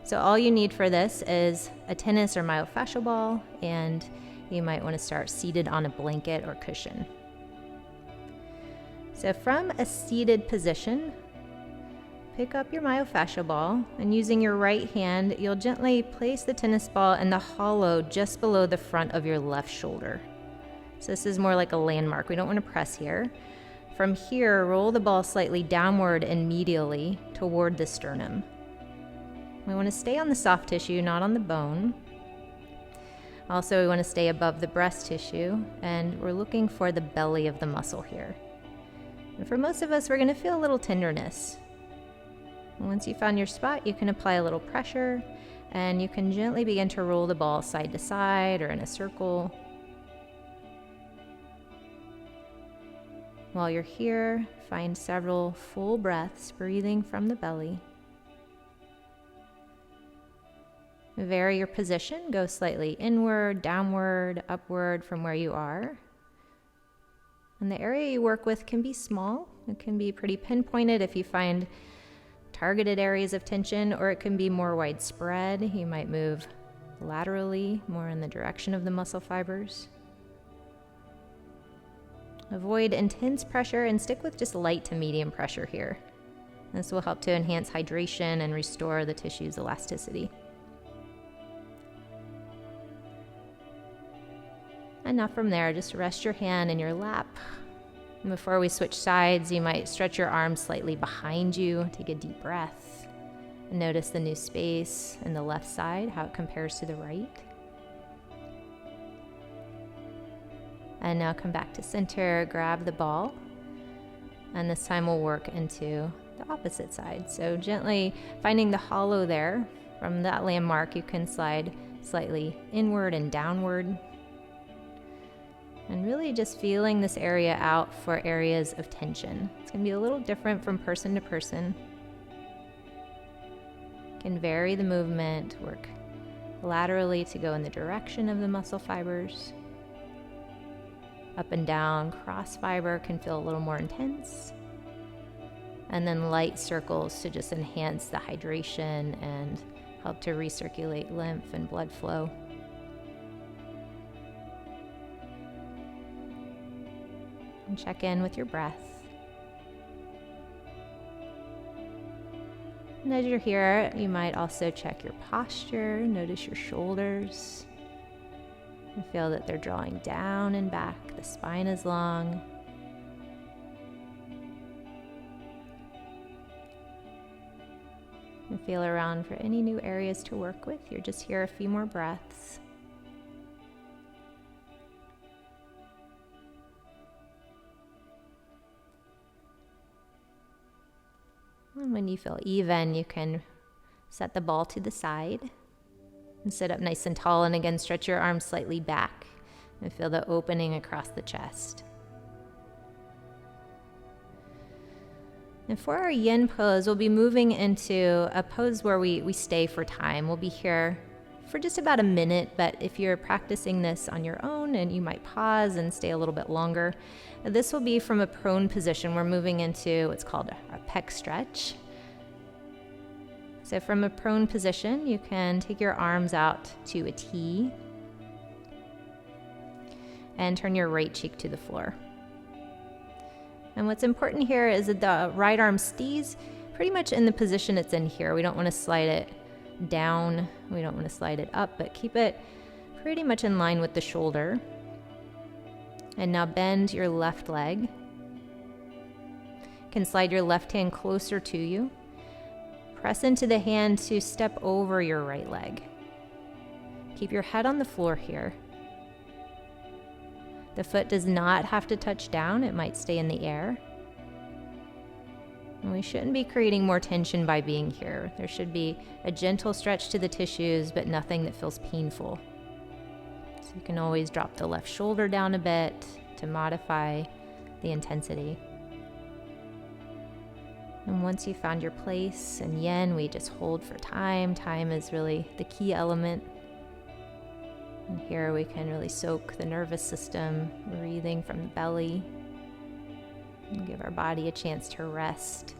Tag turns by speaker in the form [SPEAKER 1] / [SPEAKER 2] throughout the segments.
[SPEAKER 1] So all you need for this is a tennis or myofascial ball, and you might want to start seated on a blanket or cushion. So from a seated position, pick up your myofascial ball, and using your right hand, you'll gently place the tennis ball in the hollow just below the front of your left shoulder. So this is more like a landmark. We don't want to press here. From here, roll the ball slightly downward and medially toward the sternum. We want to stay on the soft tissue, not on the bone. Also, we want to stay above the breast tissue, and we're looking for the belly of the muscle here. And for most of us, we're going to feel a little tenderness. Once you found your spot, you can apply a little pressure, and you can gently begin to roll the ball side to side or in a circle. While you're here, find several full breaths, breathing from the belly. Vary your position, go slightly inward, downward, upward from where you are. And the area you work with can be small. It can be pretty pinpointed if you find targeted areas of tension, or it can be more widespread. You might move laterally, more in the direction of the muscle fibers. Avoid intense pressure and stick with just light to medium pressure here. This will help to enhance hydration and restore the tissue's elasticity. And now from there, just rest your hand in your lap. And before we switch sides, you might stretch your arms slightly behind you. Take a deep breath. And notice the new space in the left side, how it compares to the right. And now come back to center, grab the ball. And this time we'll work into the opposite side. So gently finding the hollow there. From that landmark, you can slide slightly inward and downward. And really just feeling this area out for areas of tension. It's going to be a little different from person to person. You can vary the movement, work laterally to go in the direction of the muscle fibers. Up and down, cross fiber can feel a little more intense. And then light circles to just enhance the hydration and help to recirculate lymph and blood flow. And check in with your breath. And as you're here, you might also check your posture, notice your shoulders. And feel that they're drawing down and back, the spine is long. And feel around for any new areas to work with. You're just here a few more breaths. And when you feel even, you can set the ball to the side and sit up nice and tall, and again stretch your arms slightly back and feel the opening across the chest. And for our yin pose, we'll be moving into a pose where we stay for time. We'll be here for just about a minute, but if you're practicing this on your own, and you might pause and stay a little bit longer, this will be from a prone position. We're moving into what's called a pec stretch. So from a prone position, you can take your arms out to a T and turn your right cheek to the floor. And what's important here is that the right arm stays pretty much in the position it's in here. We don't want to slide it down, we don't want to slide it up, but keep it pretty much in line with the shoulder. And now bend your left leg. You can slide your left hand closer to you. Press into the hand to step over your right leg. Keep your head on the floor here. The foot does not have to touch down, it might stay in the air. And we shouldn't be creating more tension by being here. There should be a gentle stretch to the tissues, but nothing that feels painful. So you can always drop the left shoulder down a bit to modify the intensity. And once you've found your place in yin, we just hold for time. Time is really the key element. And here we can really soak the nervous system, breathing from the belly, and give our body a chance to rest.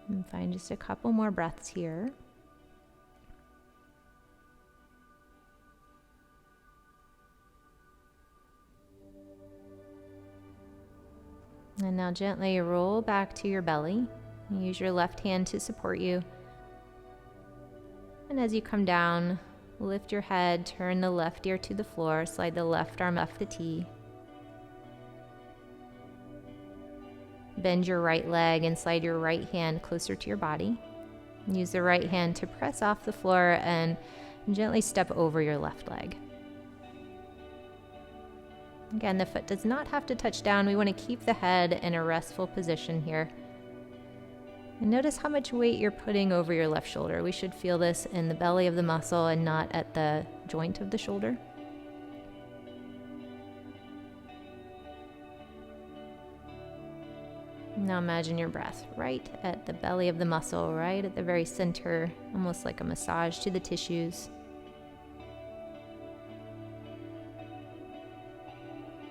[SPEAKER 1] And find just a couple more breaths here. And now gently roll back to your belly. Use your left hand to support you. And as you come down, lift your head, turn the left ear to the floor, slide the left arm off the T. Bend your right leg and slide your right hand closer to your body. Use the right hand to press off the floor and gently step over your left leg. Again, the foot does not have to touch down. We want to keep the head in a restful position here. And notice how much weight you're putting over your left shoulder. We should feel this in the belly of the muscle and not at the joint of the shoulder. Now imagine your breath right at the belly of the muscle, right at the very center, almost like a massage to the tissues.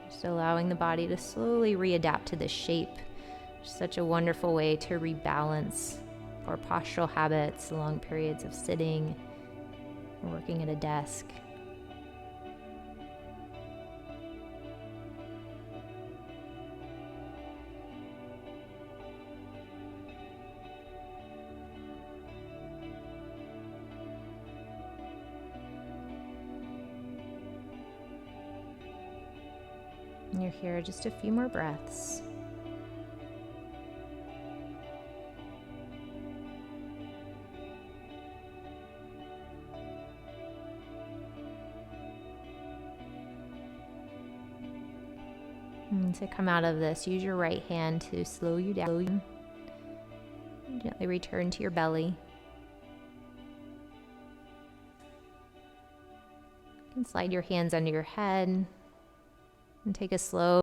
[SPEAKER 1] Just allowing the body to slowly readapt to this shape. Such a wonderful way to rebalance our postural habits, long periods of sitting or working at a desk. And you're here just a few more breaths. And to come out of this, use your right hand to slow you down. Gently return to your belly. You can slide your hands under your head and take a slow